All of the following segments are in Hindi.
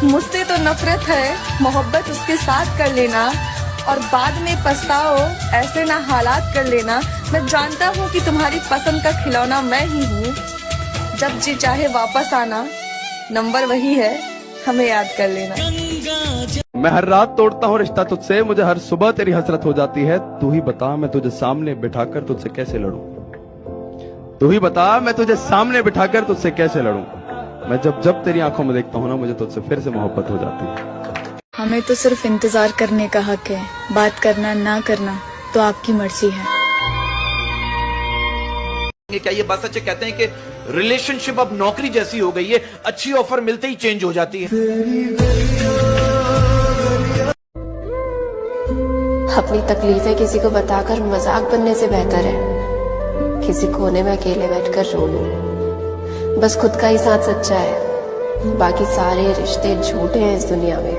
मुझसे तो नफरत है, मोहब्बत उसके साथ कर लेना और बाद में पछताओ, ऐसे ना हालात कर लेना। मैं जानता हूँ कि तुम्हारी पसंद का खिलौना मैं ही हूँ। जब जी चाहे वापस आना, नंबर वही है, हमें याद कर लेना। मैं हर रात तोड़ता हूँ रिश्ता तुझसे, मुझे हर सुबह तेरी हसरत हो जाती है। तू ही बता मैं तुझे सामने बिठाकर तुझसे कैसे लड़ूं। तू ही बता मैं तुझे सामने बिठाकर तुझसे कैसे लड़ूं। मैं जब जब तेरी आंखों में देखता हूँ ना, मुझे तुझसे फिर से मोहब्बत हो जाती है। हमें तो सिर्फ इंतजार करने का हक है, बात करना ना करना तो आपकी मर्जी है। क्या ये बात सच कहते हैं कि रिलेशनशिप अब नौकरी जैसी हो गई है, अच्छी ऑफर मिलते ही चेंज हो जाती है। अपनी तकलीफें किसी को बताकर मजाक बनने से बेहतर है किसी कोने में अकेले बैठकर रो लूं। बस खुद का ही साथ सच्चा है, बाकी सारे रिश्ते झूठे हैं इस दुनिया में।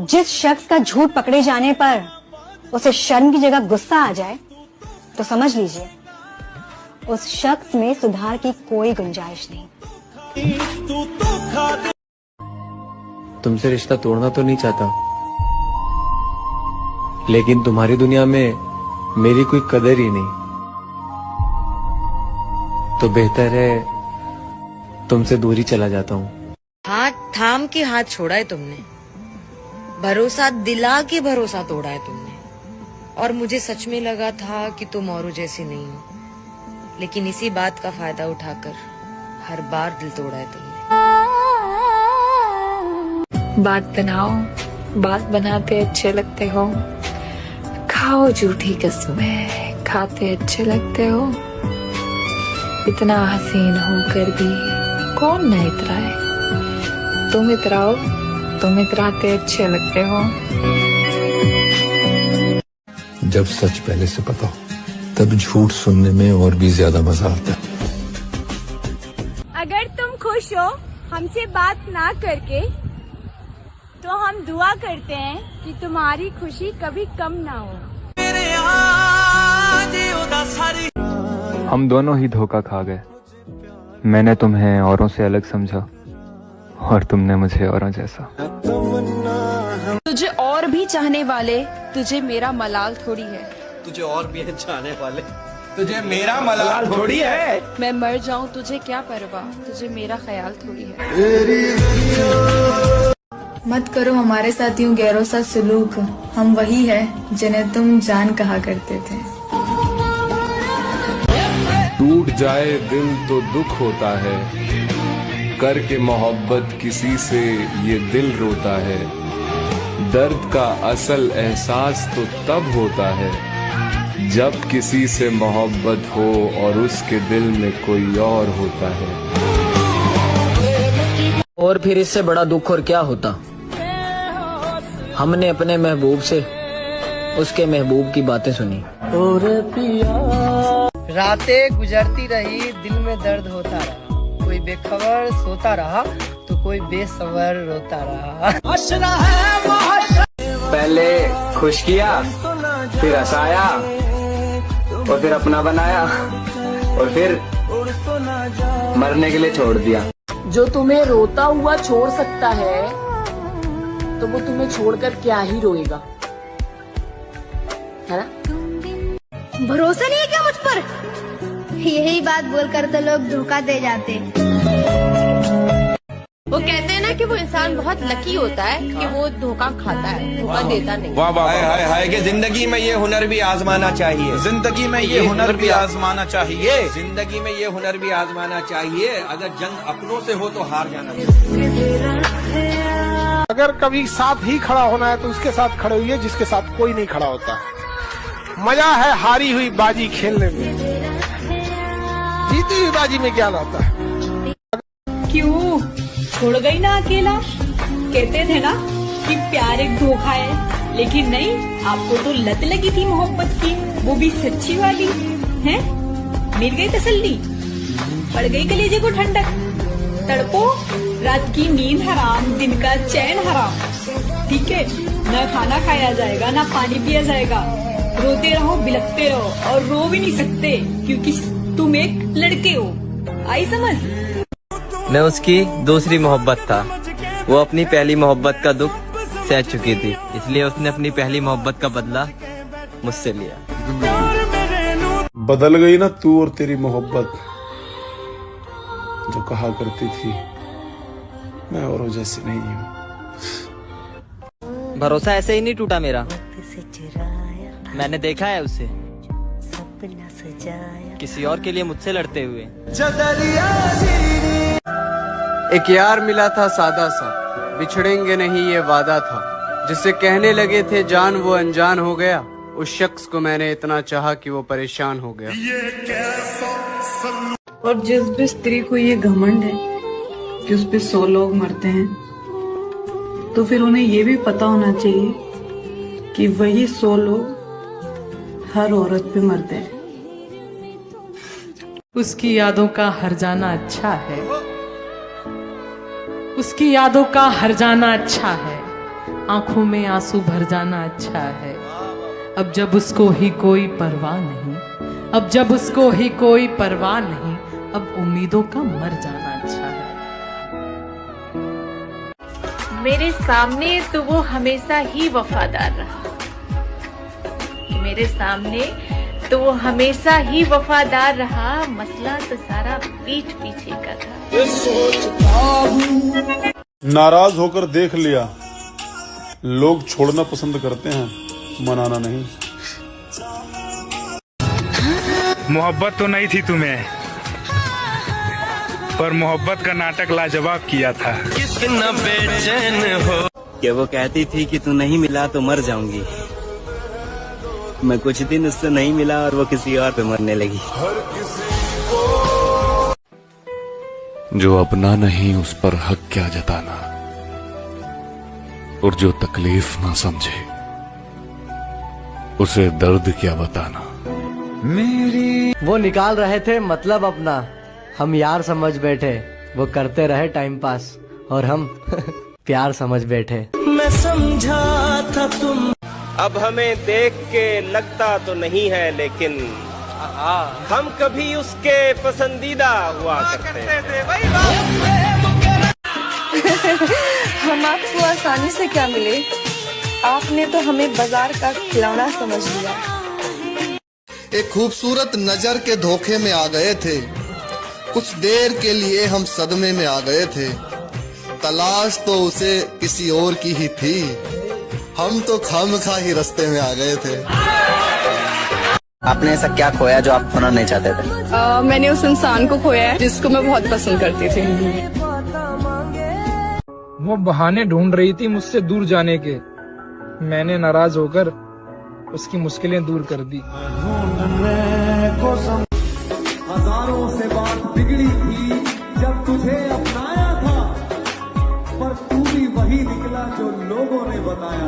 जिस शख्स का झूठ पकड़े जाने पर उसे शर्म की जगह गुस्सा आ जाए तो समझ लीजिए उस शख्स में सुधार की कोई गुंजाइश नहीं। तुमसे रिश्ता तोड़ना तो नहीं चाहता, लेकिन तुम्हारी दुनिया में मेरी कोई कदर ही नहीं, तो बेहतर है तुमसे दूर ही चला जाता हूँ। हाथ थाम के हाथ छोड़ा है तुमने, भरोसा दिला के भरोसा तोड़ा है तुमने, और मुझे सच में लगा था कि तुम औरों जैसी नहीं हो, लेकिन इसी बात का फायदा उठाकर हर बार दिल तोड़ा है तुमने। बात बनाओ, बात बनाते अच्छे लगते हो, खाओ झूठी कसमें, खाते अच्छे लगते हो। इतना हसीन होकर भी कौन न इतराए, तुम इतराओ, तुम इतराते अच्छे लगते हो। जब सच पहले से पता हो तब झूठ सुनने में और भी ज्यादा मजा आता है। अगर तुम खुश हो हमसे बात ना करके, तो हम दुआ करते हैं कि तुम्हारी खुशी कभी कम ना हो। हम दोनों ही धोखा खा गए। मैंने तुम्हें औरों से अलग समझा और तुमने मुझे औरों जैसा। तुझे और भी चाहने वाले, तुझे मेरा मलाल थोड़ी है। तुझे और भी चाहने वाले, तुझे मेरा मलाल थोड़ी है। मैं मर जाऊं तुझे क्या परवाह, तुझे मेरा ख्याल थोड़ी है। मत करो हमारे साथ यूं गैरों सा सलूक, हम वही है जिन्हें तुम जान कहा करते थे। टूट जाए दिल तो दुख होता है, करके मोहब्बत किसी से ये दिल रोता है। दर्द का असल एहसास तो तब होता है जब किसी से मोहब्बत हो और उसके दिल में कोई और होता है। और फिर इससे बड़ा दुख और क्या होता। हमने अपने महबूब से उसके महबूब की बातें सुनी। रातें गुजरती रही, दिल में दर्द होता रहा, कोई बेखबर सोता रहा तो कोई बेसबर रोता रहा। पहले खुश किया, फिर हंसाया, और फिर अपना बनाया, और फिर मरने के लिए छोड़ दिया। जो तुम्हें रोता हुआ छोड़ सकता है तो वो तुम्हें छोड़कर क्या ही रोएगा, है ना? भरोसा नहीं है क्या मुझ पर? यही बात बोलकर तो लोग धोखा दे जाते। वो कहते हैं ना कि वो इंसान बहुत लकी होता है कि वो धोखा खाता है, धोखा देता नहीं। वाह वाह हाय हाय कि जिंदगी में ये हुनर भी आजमाना चाहिए, जिंदगी में ये हुनर भी आजमाना चाहिए, जिंदगी में ये हुनर भी आजमाना चाहिए। अगर जंग अपनों से हो तो हार जाना चाहिए। अगर कभी साथ ही खड़ा होना है तो उसके साथ खड़े हुए जिसके साथ कोई नहीं खड़ा होता। मजा है हारी हुई बाजी खेलने में, जीती हुई बाजी में क्या आता है। क्यों छोड़ गई ना अकेला? कहते थे ना कि प्यार एक धोखा है, लेकिन नहीं, आपको तो लत लगी थी मोहब्बत की, वो भी सच्ची वाली है। मिल गई तसल्ली, पड़ गई कलेजे को ठंडक। तड़पो, रात की नींद हराम, दिन का चैन हराम। ठीक है, न खाना खाया जाएगा, ना पानी पिया जाएगा। रोते रहो, बिलखते रहो, और रो भी नहीं सकते क्योंकि तुम एक लड़के हो। आई समझ? मैं उसकी दूसरी मोहब्बत था। वो अपनी पहली मोहब्बत का दुख सह चुकी थी, इसलिए उसने अपनी पहली मोहब्बत का बदला मुझसे लिया। बदल गई ना तू और तेरी मोहब्बत, जो कहा करती थी मैं औरों जैसी नहीं हूँ। भरोसा ऐसे ही नहीं टूटा मेरा, मैंने देखा है उसे किसी और के लिए मुझसे लड़ते हुए। एक यार मिला था सादा सा, बिछड़ेंगे नहीं ये वादा था, जिससे कहने लगे थे जान वो अनजान हो गया। उस शख्स को मैंने इतना चाहा कि वो परेशान हो गया। और जिस भी स्त्री को ये घमंड है कि उस पे 100 लोग मरते हैं, तो फिर उन्हें ये भी पता होना चाहिए कि वही 100 लोग हर औरत पे मरते हैं। उसकी यादों का हर जाना अच्छा है, उसकी यादों का हर जाना अच्छा है, आंखों में आंसू भर जाना अच्छा है। अब जब उसको ही कोई परवाह नहीं, अब जब उसको ही कोई परवाह नहीं, अब उम्मीदों का मर जाना अच्छा है। मेरे सामने तो वो हमेशा ही वफादार रहा, मेरे सामने तो वो हमेशा ही वफादार रहा। मसला तो सारा पीठ पीछे का था। नाराज होकर देख लिया, लोग छोड़ना पसंद करते हैं, मनाना नहीं। मोहब्बत तो नहीं थी तुम्हें, पर मोहब्बत का नाटक लाजवाब किया था। कितना बेचैन हो कि वो कहती थी कि तू नहीं मिला तो मर जाऊंगी। मैं कुछ दिन उससे नहीं मिला और वो किसी और पे मरने लगी। जो अपना नहीं उस पर हक क्या जताना, और जो तकलीफ ना समझे उसे दर्द क्या बताना। वो निकाल रहे थे मतलब अपना, हम यार समझ बैठे। वो करते रहे टाइम पास और हम प्यार समझ बैठे। मैं समझा था तुम, अब हमें देख के लगता तो नहीं है, लेकिन हम कभी उसके पसंदीदा हुआ करते थे। हम आपको आसानी से क्या मिले, आपने तो हमें बाजार का खिलौना समझ लिया। एक खूबसूरत नजर के धोखे में आ गए थे, कुछ देर के लिए हम सदमे में आ गए थे। तलाश तो उसे किसी और की ही थी, हम तो खामखा ही रास्ते में आ गए थे। आपने ऐसा क्या खोया जो आप खोना नहीं चाहते थे? मैंने उस इंसान को खोया है जिसको मैं बहुत पसंद करती थी। वो बहाने ढूंढ रही थी मुझसे दूर जाने के, मैंने नाराज होकर उसकी मुश्किलें दूर कर दी। हजारों से बात बिगड़ी थी जब तुझे अपनाया था, पर तू भी वही निकला जो लोगों ने बताया।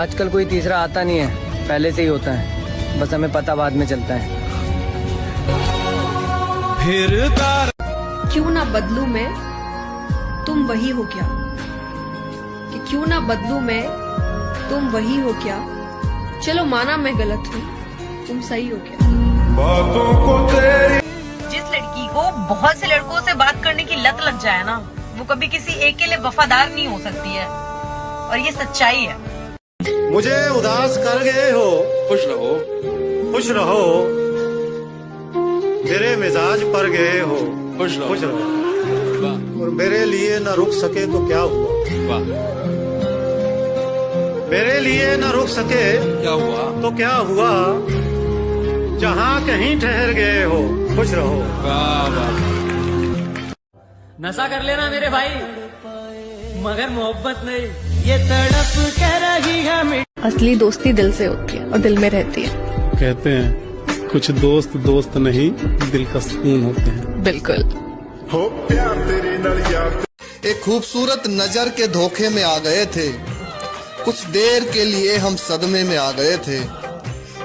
आजकल कोई तीसरा आता नहीं है, पहले से ही होता है, बस हमें पता बाद में चलता है। क्यों ना बदलूं मैं, तुम वही हो क्या? कि क्यों ना बदलूं मैं, तुम वही हो क्या? चलो माना मैं गलत हूँ, तुम सही हो क्या? जिस लड़की को बहुत से लड़कों से बात करने की लत लग जाए ना, वो कभी किसी एक के लिए वफादार नहीं हो सकती है, और ये सच्चाई है। मुझे उदास कर गए हो, खुश रहो, खुश रहो। मेरे मिजाज पर गए हो, खुश रहो। और मेरे लिए न रुक सके तो क्या हुआ? मेरे लिए न रुक सके क्या हुआ तो क्या हुआ? जहाँ कहीं ठहर गए हो, खुश रहो। नशा कर लेना मेरे भाई, मगर मोहब्बत नहीं। ये तड़प कह रही है। असली दोस्ती दिल से होती है और दिल में रहती है। कहते हैं कुछ दोस्त दोस्त नहीं, दिल का सुकून होते हैं। बिल्कुल। हो प्यार तेरी नलिया। एक खूबसूरत नजर के धोखे में आ गए थे, कुछ देर के लिए हम सदमे में आ गए थे।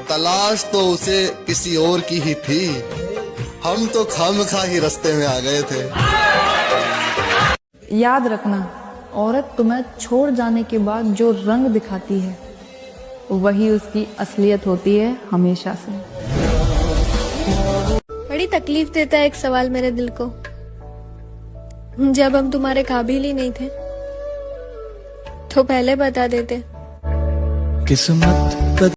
तलाश तो उसे किसी और की ही थी, हम तो खामखा ही रास्ते में आ गए थे। याद रखना, औरत तुम्हें छोड़ जाने के बाद जो रंग दिखाती है वही उसकी असलियत होती है हमेशा से। बड़ी तकलीफ देता है एक सवाल मेरे दिल को, जब हम तुम्हारे काबिल ही नहीं थे तो पहले बता देते। किस्मत